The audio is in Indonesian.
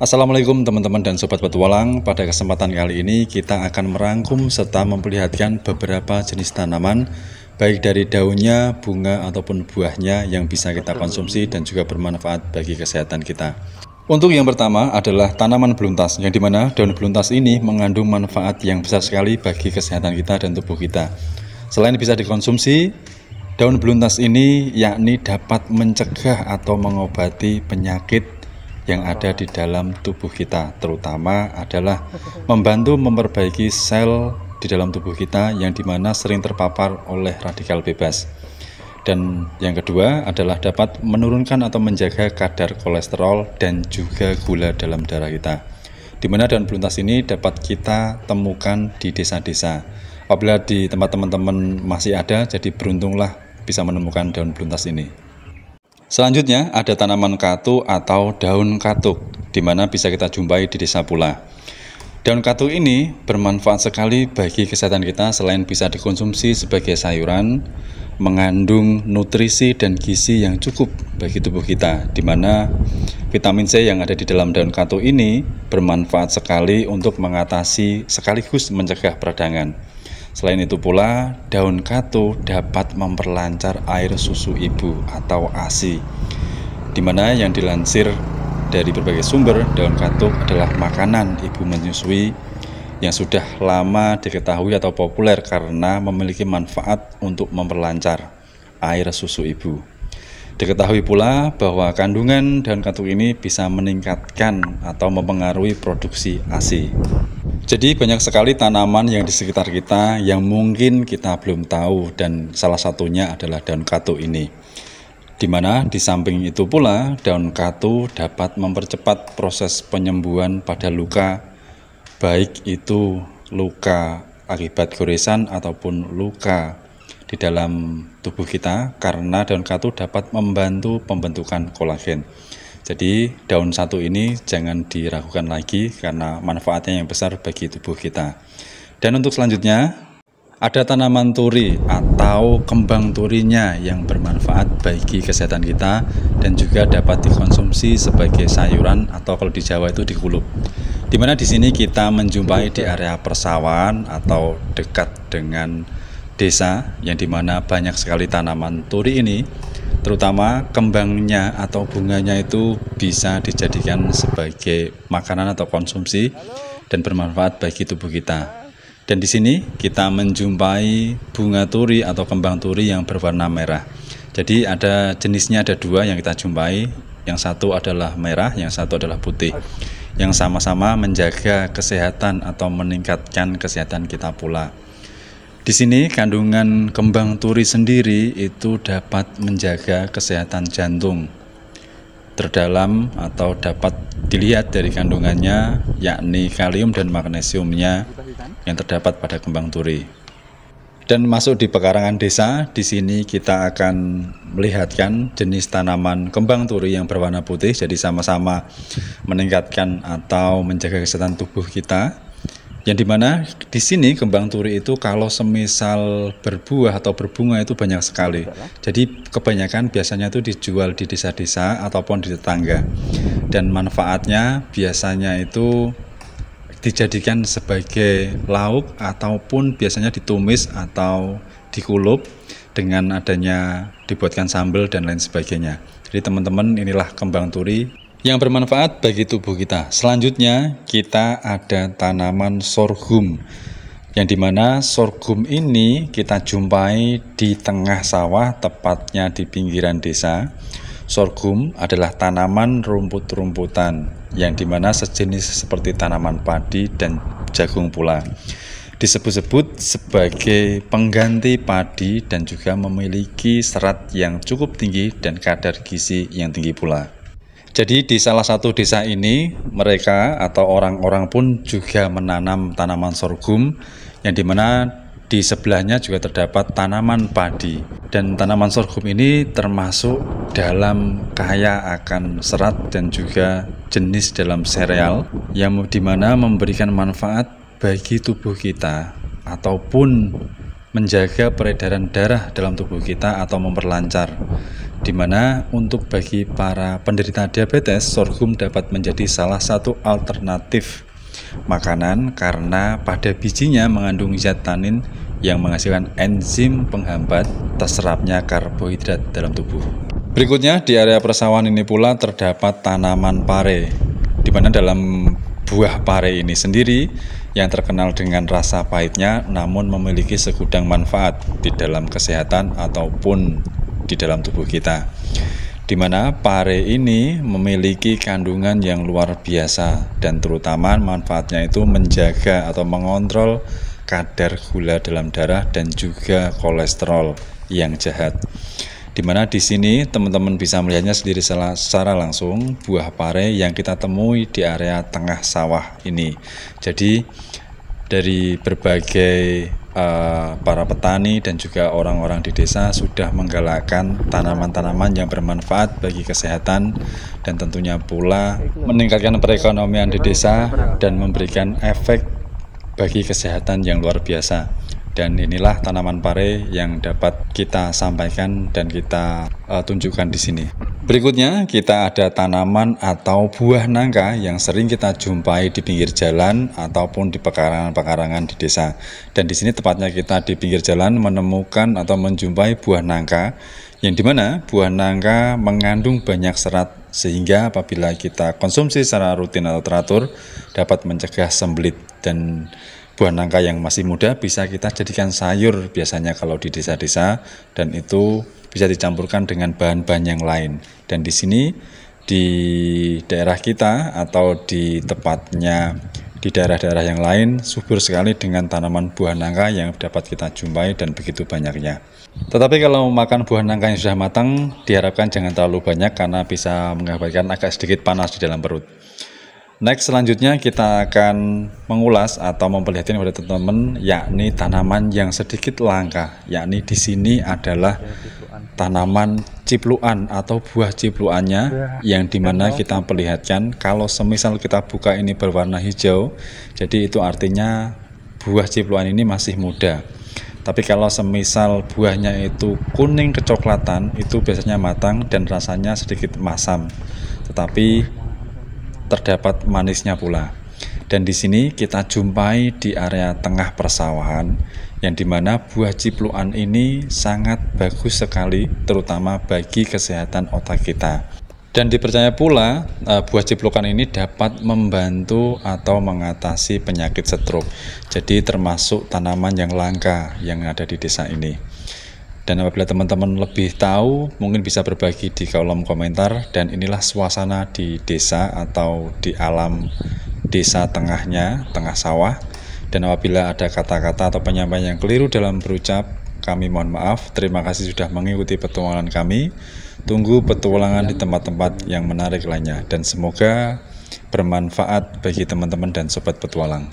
Assalamualaikum teman-teman dan sobat petualang. Pada kesempatan kali ini kita akan merangkum serta memperlihatkan beberapa jenis tanaman, baik dari daunnya, bunga ataupun buahnya yang bisa kita konsumsi dan juga bermanfaat bagi kesehatan kita. Untuk yang pertama adalah tanaman beluntas, yang dimana daun beluntas ini mengandung manfaat yang besar sekali bagi kesehatan kita dan tubuh kita. Selain bisa dikonsumsi, daun beluntas ini yakni dapat mencegah atau mengobati penyakit yang ada di dalam tubuh kita, terutama adalah membantu memperbaiki sel di dalam tubuh kita yang dimana sering terpapar oleh radikal bebas. Dan yang kedua adalah dapat menurunkan atau menjaga kadar kolesterol dan juga gula dalam darah kita, dimana daun beluntas ini dapat kita temukan di desa-desa. Apabila di tempat teman-teman masih ada, jadi beruntunglah bisa menemukan daun beluntas ini. Selanjutnya ada tanaman katu atau daun katuk, di mana bisa kita jumpai di desa pula. Daun katuk ini bermanfaat sekali bagi kesehatan kita. Selain bisa dikonsumsi sebagai sayuran, mengandung nutrisi dan gizi yang cukup bagi tubuh kita, di mana vitamin C yang ada di dalam daun katuk ini bermanfaat sekali untuk mengatasi sekaligus mencegah peradangan. Selain itu pula, daun katu dapat memperlancar air susu ibu atau ASI, di mana yang dilansir dari berbagai sumber, daun katuk adalah makanan ibu menyusui yang sudah lama diketahui atau populer karena memiliki manfaat untuk memperlancar air susu ibu. Diketahui pula bahwa kandungan daun katuk ini bisa meningkatkan atau mempengaruhi produksi ASI. Jadi banyak sekali tanaman yang di sekitar kita yang mungkin kita belum tahu, dan salah satunya adalah daun katuk ini. Dimana di samping itu pula daun katuk dapat mempercepat proses penyembuhan pada luka, baik itu luka akibat goresan ataupun luka di dalam tubuh kita, karena daun katuk dapat membantu pembentukan kolagen. Jadi daun satu ini jangan diragukan lagi karena manfaatnya yang besar bagi tubuh kita. Dan untuk selanjutnya ada tanaman turi atau kembang turinya yang bermanfaat bagi kesehatan kita dan juga dapat dikonsumsi sebagai sayuran atau kalau di Jawa itu dikulup. Dimana di sini kita menjumpai di area persawahan atau dekat dengan desa yang dimana banyak sekali tanaman turi ini. Terutama kembangnya atau bunganya itu bisa dijadikan sebagai makanan atau konsumsi dan bermanfaat bagi tubuh kita. Dan di sini kita menjumpai bunga turi atau kembang turi yang berwarna merah. Jadi ada jenisnya, ada dua yang kita jumpai. Yang satu adalah merah, yang satu adalah putih, yang sama-sama menjaga kesehatan atau meningkatkan kesehatan kita pula. Di sini kandungan kembang turi sendiri itu dapat menjaga kesehatan jantung terdalam atau dapat dilihat dari kandungannya, yakni kalium dan magnesiumnya yang terdapat pada kembang turi. Dan masuk di pekarangan desa, di sini kita akan melihatkan jenis tanaman kembang turi yang berwarna putih, jadi sama-sama meningkatkan atau menjaga kesehatan tubuh kita. Yang dimana di sini kembang turi itu kalau semisal berbuah atau berbunga itu banyak sekali. Jadi kebanyakan biasanya itu dijual di desa-desa ataupun di tetangga. Dan manfaatnya biasanya itu dijadikan sebagai lauk ataupun biasanya ditumis atau dikulup dengan adanya dibuatkan sambal dan lain sebagainya. Jadi teman-teman, inilah kembang turi yang bermanfaat bagi tubuh kita. Selanjutnya kita ada tanaman sorghum, yang dimana sorghum ini kita jumpai di tengah sawah, tepatnya di pinggiran desa. Sorghum adalah tanaman rumput-rumputan yang dimana sejenis seperti tanaman padi dan jagung pula. Disebut-sebut sebagai pengganti padi dan juga memiliki serat yang cukup tinggi dan kadar gizi yang tinggi pula. Jadi di salah satu desa ini mereka atau orang-orang pun juga menanam tanaman sorghum, yang dimana di sebelahnya juga terdapat tanaman padi. Dan tanaman sorghum ini termasuk dalam kaya akan serat dan juga jenis dalam sereal yang dimana memberikan manfaat bagi tubuh kita ataupun menjaga peredaran darah dalam tubuh kita atau memperlancar. di mana untuk bagi para penderita diabetes, sorghum dapat menjadi salah satu alternatif makanan karena pada bijinya mengandung zat tanin yang menghasilkan enzim penghambat terserapnya karbohidrat dalam tubuh. Berikutnya di area persawahan ini pula terdapat tanaman pare, di mana dalam buah pare ini sendiri yang terkenal dengan rasa pahitnya namun memiliki segudang manfaat di dalam kesehatan ataupun di dalam tubuh kita, di mana pare ini memiliki kandungan yang luar biasa dan terutama manfaatnya itu menjaga atau mengontrol kadar gula dalam darah dan juga kolesterol yang jahat. Di mana di sini teman-teman bisa melihatnya sendiri secara langsung buah pare yang kita temui di area tengah sawah ini. Jadi dari berbagai para petani dan juga orang-orang di desa sudah menggalakkan tanaman-tanaman yang bermanfaat bagi kesehatan dan tentunya pula meningkatkan perekonomian di desa dan memberikan efek bagi kesehatan yang luar biasa. Dan inilah tanaman pare yang dapat kita sampaikan dan kita tunjukkan di sini. Berikutnya kita ada tanaman atau buah nangka yang sering kita jumpai di pinggir jalan ataupun di pekarangan-pekarangan di desa. Dan di sini tepatnya kita di pinggir jalan menemukan atau menjumpai buah nangka yang dimana buah nangka mengandung banyak serat sehingga apabila kita konsumsi secara rutin atau teratur dapat mencegah sembelit. Dan buah nangka yang masih muda bisa kita jadikan sayur biasanya kalau di desa-desa, dan itu bisa dicampurkan dengan bahan-bahan yang lain. Dan di sini di daerah kita atau di tepatnya di daerah-daerah yang lain subur sekali dengan tanaman buah nangka yang dapat kita jumpai dan begitu banyaknya. Tetapi kalau makan buah nangka yang sudah matang diharapkan jangan terlalu banyak karena bisa mengakibatkan agak sedikit panas di dalam perut. Next, selanjutnya kita akan mengulas atau memperlihatkan kepada teman-teman yakni tanaman yang sedikit langka, yakni di sini adalah tanaman cipluan atau buah cipluannya yang dimana kita perlihatkan kalau semisal kita buka ini berwarna hijau, jadi itu artinya buah cipluan ini masih muda. Tapi kalau semisal buahnya itu kuning kecoklatan, itu biasanya matang dan rasanya sedikit masam, tetapi terdapat manisnya pula. Dan di sini kita jumpai di area tengah persawahan yang dimana buah cipluan ini sangat bagus sekali terutama bagi kesehatan otak kita. Dan dipercaya pula buah ciplukan ini dapat membantu atau mengatasi penyakit stroke. Jadi termasuk tanaman yang langka yang ada di desa ini. Dan apabila teman-teman lebih tahu, mungkin bisa berbagi di kolom komentar. Dan inilah suasana di desa atau di alam desa tengahnya, tengah sawah. Dan apabila ada kata-kata atau penyampaian yang keliru dalam berucap, kami mohon maaf. Terima kasih sudah mengikuti petualangan kami. Tunggu petualangan di tempat-tempat yang menarik lainnya. Dan semoga bermanfaat bagi teman-teman dan sobat petualang.